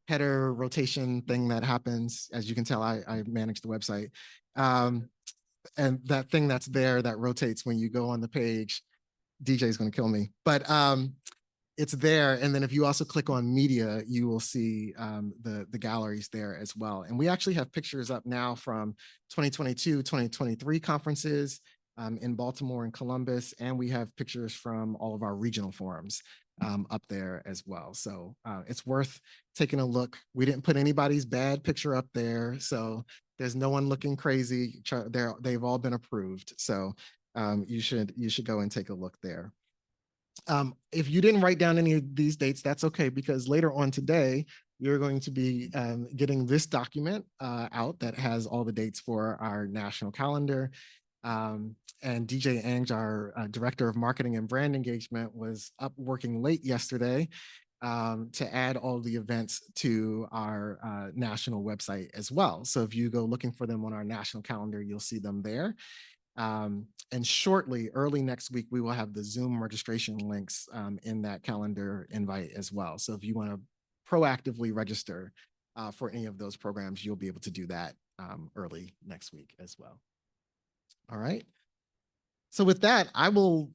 header rotation thing that happens. As you can tell, I manage the website. And that thing that's there that rotates when you go on the page, DJ is going to kill me, but it's there. And then if you also click on media, you will see the galleries there as well. And we actually have pictures up now from 2022, 2023 conferences in Baltimore and Columbus. And we have pictures from all of our regional forums up there as well. So it's worth taking a look. We didn't put anybody's bad picture up there, so there's no one looking crazy. They've all been approved. So you should go and take a look there. If you didn't write down any of these dates, that's okay, because later on today, you're going to be getting this document out that has all the dates for our national calendar. And DJ Ang, our Director of Marketing and Brand Engagement, was up working late yesterday to add all the events to our national website as well. So if you go looking for them on our national calendar, you'll see them there. And shortly, early next week, we will have the Zoom registration links in that calendar invite as well. So if you want to proactively register for any of those programs, you'll be able to do that early next week as well. All right. So with that, I will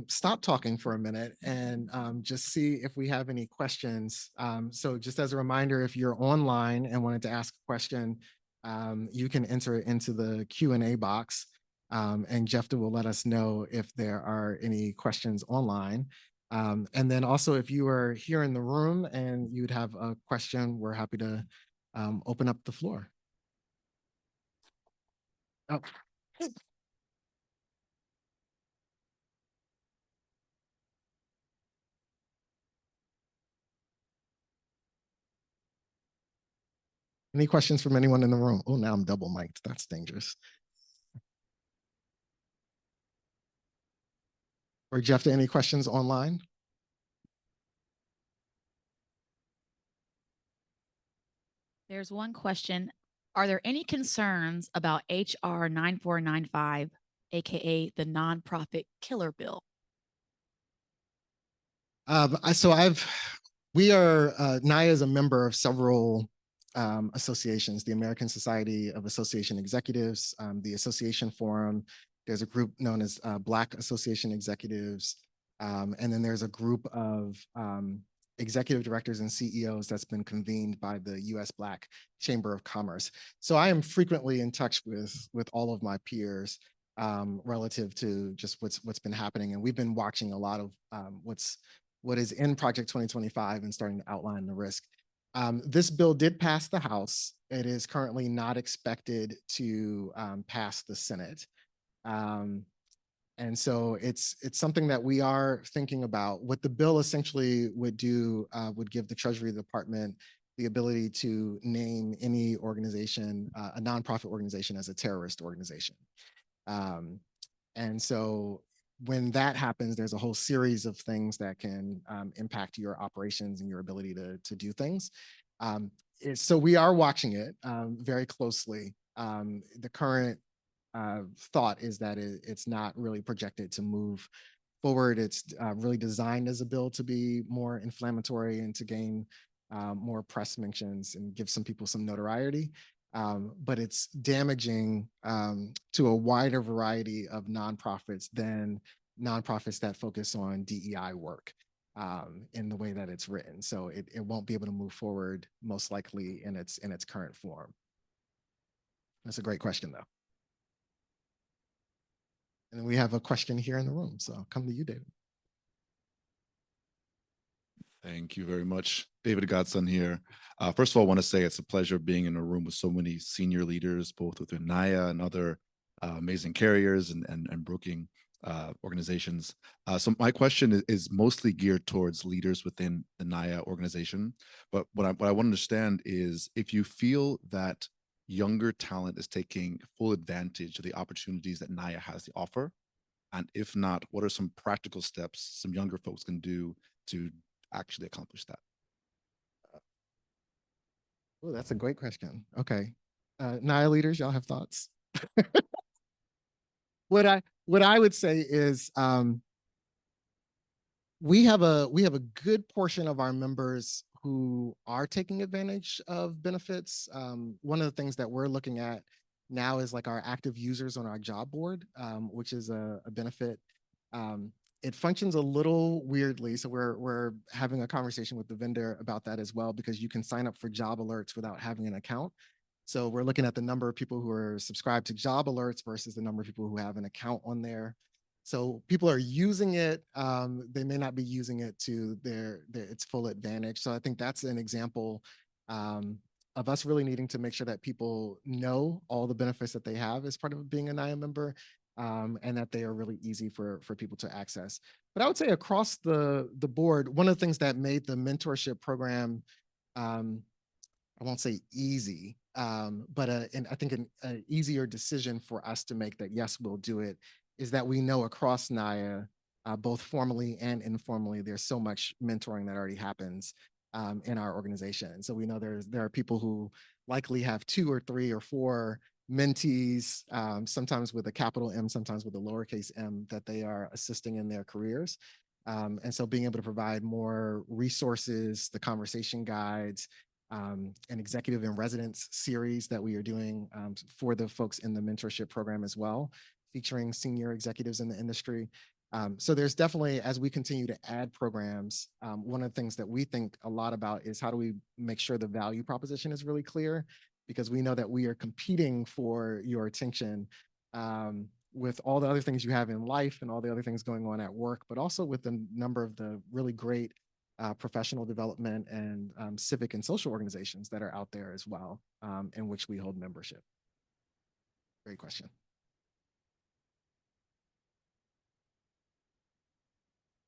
stop talking for a minute and just see if we have any questions. So just as a reminder, if you're online and wanted to ask a question, you can enter it into the Q&A box. And Jeff will let us know if there are any questions online. And then also, if you are here in the room and you'd have a question, we're happy to open up the floor. Oh. Any questions from anyone in the room? Oh, now I'm double mic'd. That's dangerous. Or Jeff, any questions online? There's one question. Are there any concerns about HR 9495, aka the nonprofit killer bill? We are, NAAIA is a member of several associations, the American Society of Association Executives, the Association Forum. There's a group known as Black Association Executives. And then there's a group of executive directors and CEOs that's been convened by the US Black Chamber of Commerce. So I am frequently in touch with all of my peers relative to just what's been happening. And we've been watching a lot of what is in Project 2025 and starting to outline the risk. This bill did pass the House. It is currently not expected to pass the Senate. And so it's something that we are thinking about. What the bill essentially would do would give the Treasury Department the ability to name any organization, a nonprofit organization, as a terrorist organization. And so when that happens, there's a whole series of things that can impact your operations and your ability to do things. So we are watching it very closely. The current thought is that it's not really projected to move forward. It's really designed as a bill to be more inflammatory and to gain more press mentions and give some people some notoriety. But it's damaging to a wider variety of nonprofits than nonprofits that focus on DEI work in the way that it's written. So it won't be able to move forward, most likely, in its current form. That's a great question, though. And we have a question here in the room, so I'll come to you, David. Thank you very much. David Godson here. First of all, I want to say it's a pleasure being in a room with so many senior leaders, both within NAAIA and other amazing carriers and broking organizations. So my question is mostly geared towards leaders within the NAAIA organization. But what I want to understand is if you feel that younger talent is taking full advantage of the opportunities that NAAIA has to offer, and if not, what are some practical steps some younger folks can do to actually accomplish that? Oh, that's a great question. Okay. NAAIA leaders, y'all have thoughts? What I would say is we have a good portion of our members who are taking advantage of benefits. One of the things that we're looking at now is like our active users on our job board, which is a benefit. It functions a little weirdly, so we're having a conversation with the vendor about that as well, because you can sign up for job alerts without having an account. So we're looking at the number of people who are subscribed to job alerts versus the number of people who have an account on there. So people are using it. They may not be using it to its full advantage. So I think that's an example of us really needing to make sure that people know all the benefits that they have as part of being a NAIA member, and that they are really easy for people to access. But I would say across the board, one of the things that made the mentorship program, I won't say easy, but I think an easier decision for us to make that, yes, we'll do it, is that we know across NAIA, both formally and informally, there's so much mentoring that already happens in our organization. So we know there are people who likely have 2 or 3 or 4 mentees, sometimes with a capital M, sometimes with a lowercase m, that they are assisting in their careers. And so being able to provide more resources, the conversation guides, an executive in residence series that we are doing for the folks in the mentorship program as well, featuring senior executives in the industry. So there's definitely, as we continue to add programs, one of the things that we think a lot about is how do we make sure the value proposition is really clear, because we know that we are competing for your attention with all the other things you have in life and all the other things going on at work, but also with a number of the really great professional development and civic and social organizations that are out there as well, in which we hold membership. Great question.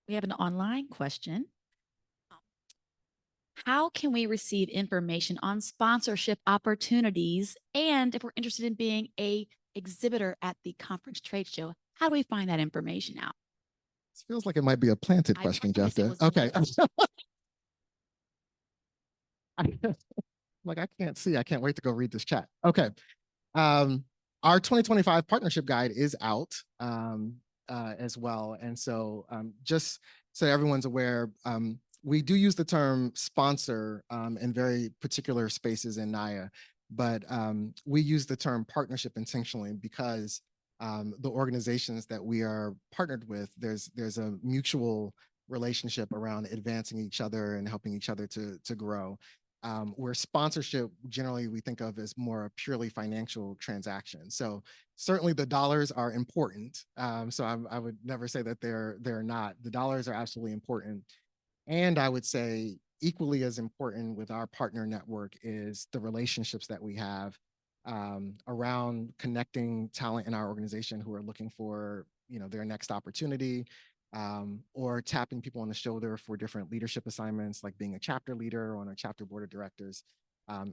We have an online question. How can we receive information on sponsorship opportunities? And if we're interested in being an exhibitor at the conference trade show, how do we find that information out? This feels like it might be a planted question, Jeff. Okay. Like, I can't see. I can't wait to go read this chat. Okay. Our 2025 partnership guide is out as well. And so just so everyone's aware, we do use the term sponsor in very particular spaces in NAIA, but we use the term partnership intentionally because the organizations that we are partnered with, there's a mutual relationship around advancing each other and helping each other to grow. Where sponsorship generally we think of as more a purely financial transaction. So certainly the dollars are important. So I would never say that they're not. The dollars are absolutely important. And I would say equally as important with our partner network is the relationships that we have around connecting talent in our organization who are looking for, their next opportunity, or tapping people on the shoulder for different leadership assignments, like being a chapter leader on a chapter board of directors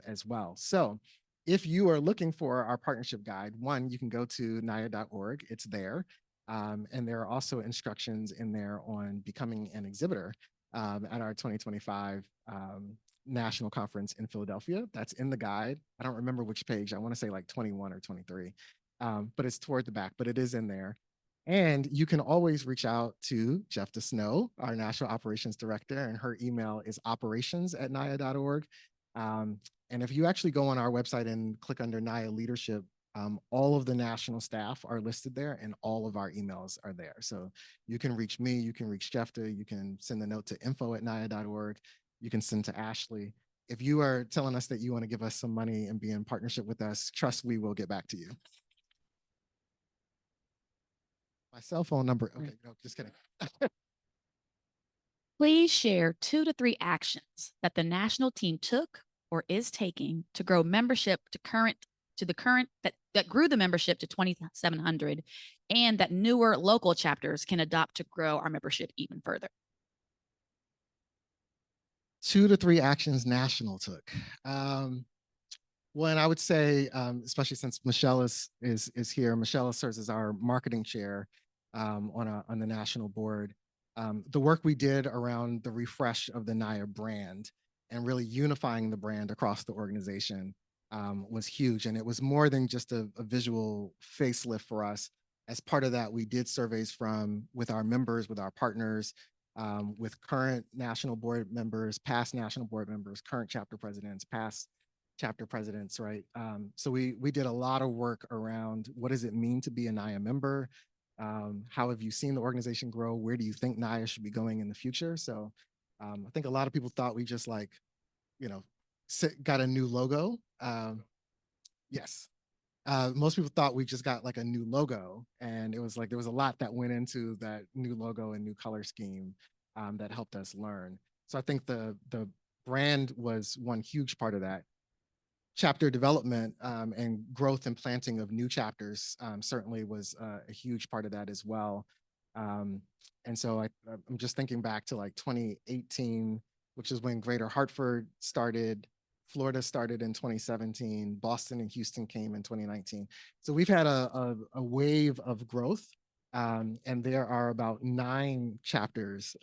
as well. So if you are looking for our partnership guide, one, you can go to NAAIA.org, it's there. And there are also instructions in there on becoming an exhibitor at our 2025 national conference in Philadelphia. That's in the guide. I don't remember which page. I want to say like 21 or 23, but it's toward the back, but it is in there. And you can always reach out to Jeff DeSnow, our National Operations Director, and her email is operations@naia.org. And if you actually go on our website and click under NAIA Leadership, all of the national staff are listed there and all of our emails are there. So you can reach me, you can reach Jeffta, you can send a note to info@naia.org, you can send to Ashley. If you are telling us that you want to give us some money and be in partnership with us, trust we will get back to you. My cell phone number, okay, no, just kidding. Please share 2 to 3 actions that the national team took or is taking to grow membership that grew the membership to 2,700 and that newer local chapters can adopt to grow our membership even further. 2 to 3 actions national took. Well, and I would say, especially since Michelle is here, Michelle serves as our marketing chair on the national board. The work we did around the refresh of the NAIA brand and really unifying the brand across the organization was huge. And it was more than just a visual facelift for us. As part of that, we did surveys with our members, with our partners, with current national board members, past national board members, current chapter presidents, past chapter presidents, right? So we did a lot of work around what does it mean to be a NAIA member? How have you seen the organization grow? Where do you think NAIA should be going in the future? So I think a lot of people thought we just got a new logo. Yes. most people thought we just got like a new logo, and it was like there was a lot that went into that new logo and new color scheme that helped us learn. So I think the brand was one huge part of that. Chapter development and growth and planting of new chapters certainly was a huge part of that as well. And so I'm just thinking back to like 2018, which is when Greater Hartford started. Florida started in 2017. Boston and Houston came in 2019. So we've had a wave of growth. And there are about 9 chapters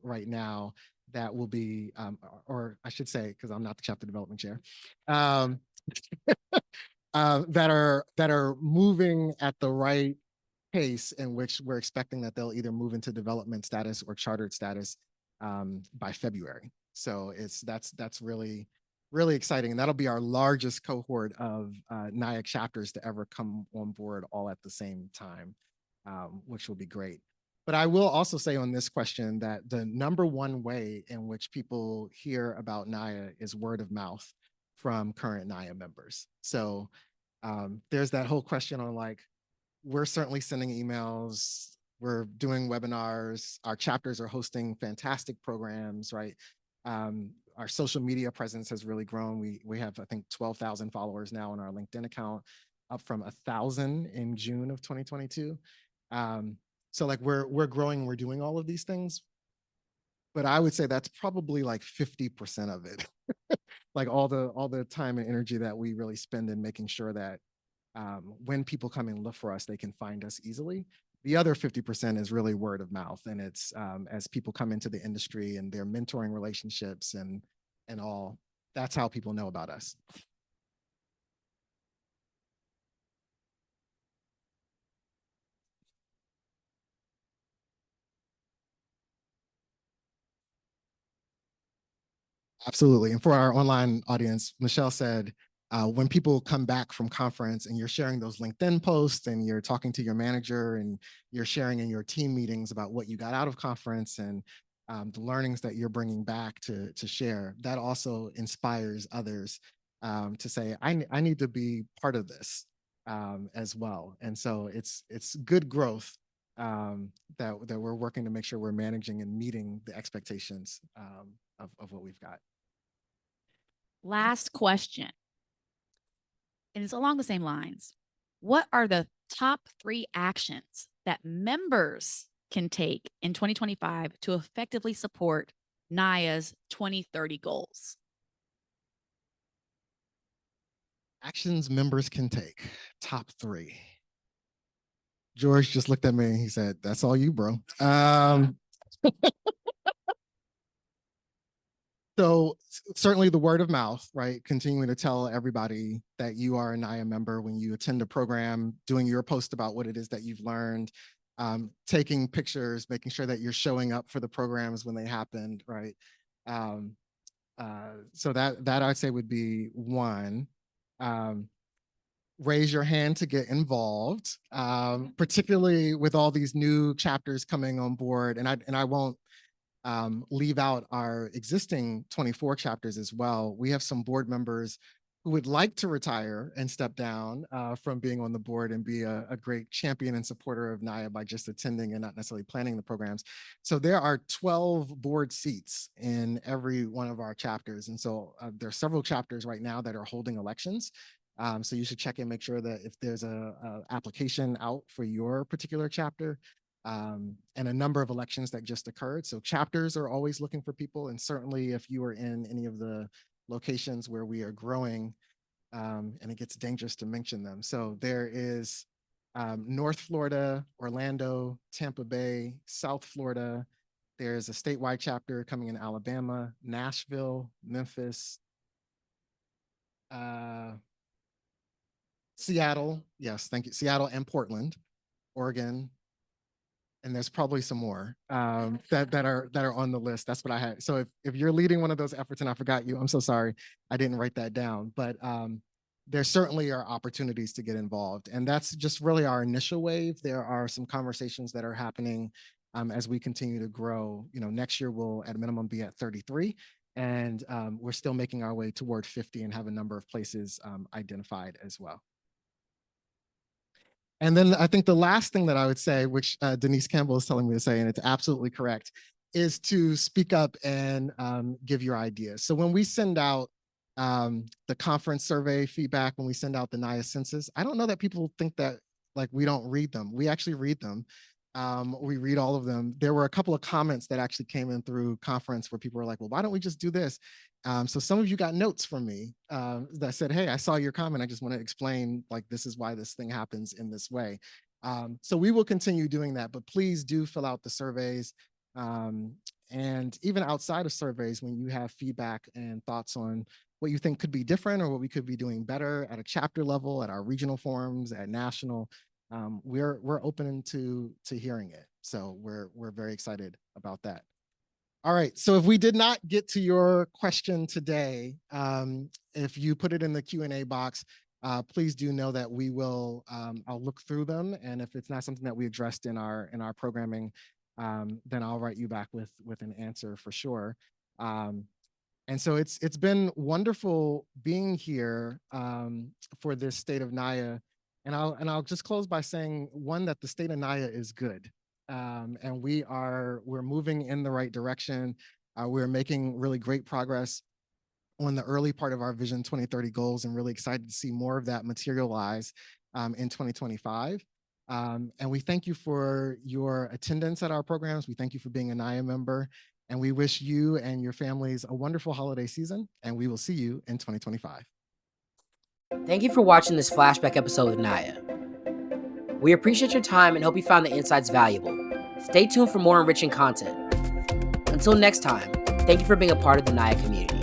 right now that will be, or I should say, because I'm not the chapter development chair, that are moving at the right pace in which we're expecting that they'll either move into development status or chartered status by February. So that's really exciting, and that'll be our largest cohort of NAIA chapters to ever come on board all at the same time, which will be great. But I will also say on this question that the number one way in which people hear about NAIA is word of mouth from current NAIA members. So there's that whole question on like, we're certainly sending emails, we're doing webinars, our chapters are hosting fantastic programs, right? Our social media presence has really grown. We have, I think, 12,000 followers now on our LinkedIn account, up from 1,000 in June of 2022. So like we're growing, we're doing all of these things, but I would say that's probably like 50% of it. Like all the time and energy that we really spend in making sure that when people come and look for us, they can find us easily. The other 50% is really word of mouth, and it's as people come into the industry and their mentoring relationships and all, that's how people know about us. Absolutely. And for our online audience, Michelle said, when people come back from conference and you're sharing those LinkedIn posts and you're talking to your manager and you're sharing in your team meetings about what you got out of conference and the learnings that you're bringing back to share, that also inspires others to say, I need to be part of this as well. And so it's good growth that we're working to make sure we're managing and meeting the expectations of what we've got. Last question, and it's along the same lines. What are the top 3 actions that members can take in 2025 to effectively support NAIA's 2030 goals? Actions members can take, top 3. George just looked at me and he said, that's all you, bro. So certainly the word of mouth, right? Continuing to tell everybody that you are a NAIA member when you attend a program, doing your post about what it is that you've learned, taking pictures, making sure that you're showing up for the programs when they happened, right? So that I'd say would be one. Raise your hand to get involved, particularly with all these new chapters coming on board. And I won't leave out our existing 24 chapters as well. We have some board members who would like to retire and step down from being on the board and be a great champion and supporter of NAIA by just attending and not necessarily planning the programs. So there are 12 board seats in every one of our chapters. And so there are several chapters right now that are holding elections. So you should check and make sure that if there's a application out for your particular chapter, and a number of elections that just occurred. So chapters are always looking for people. And certainly if you are in any of the locations where we are growing, and it gets dangerous to mention them. So there is North Florida, Orlando, Tampa Bay, South Florida. There's a statewide chapter coming in Alabama, Nashville, Memphis, Seattle. Yes, thank you. Seattle and Portland, Oregon. And there's probably some more that are on the list. That's what I had. So if you're leading one of those efforts and I forgot you, I'm so sorry. I didn't write that down. But there certainly are opportunities to get involved. And that's just really our initial wave. There are some conversations that are happening as we continue to grow. You know, next year we'll at a minimum be at 33. And we're still making our way toward 50 and have a number of places identified as well. And then I think the last thing that I would say, which Denise Campbell is telling me to say, and it's absolutely correct, is to speak up and give your ideas. So when we send out the conference survey feedback, when we send out the NAAIA census, I don't know that people think that like we don't read them. We actually read them. We read all of them. There were a couple of comments that actually came in through conference where people were like, well, why don't we just do this? So some of you got notes from me that said, hey, I saw your comment. I just want to explain, like, this is why this thing happens in this way. So we will continue doing that, but please do fill out the surveys. And even outside of surveys, when you have feedback and thoughts on what you think could be different or what we could be doing better at a chapter level, at our regional forums, at national, we're open to hearing it. So we're very excited about that. All right, so if we did not get to your question today, if you put it in the Q&A box, please do know that we will, I'll look through them. And if it's not something that we addressed in our programming, then I'll write you back with an answer for sure. And so it's been wonderful being here for this State of NAAIA. And I'll just close by saying, one, that the State of NAAIA is good. And we're moving in the right direction. We're making really great progress on the early part of our Vision 2030 goals, and really excited to see more of that materialize in 2025. And we thank you for your attendance at our programs. We thank you for being a NAAIA member, and we wish you and your families a wonderful holiday season, and we will see you in 2025. Thank you for watching this flashback episode of NAAIA. We appreciate your time and hope you found the insights valuable. Stay tuned for more enriching content. Until next time, thank you for being a part of the NAAIA community.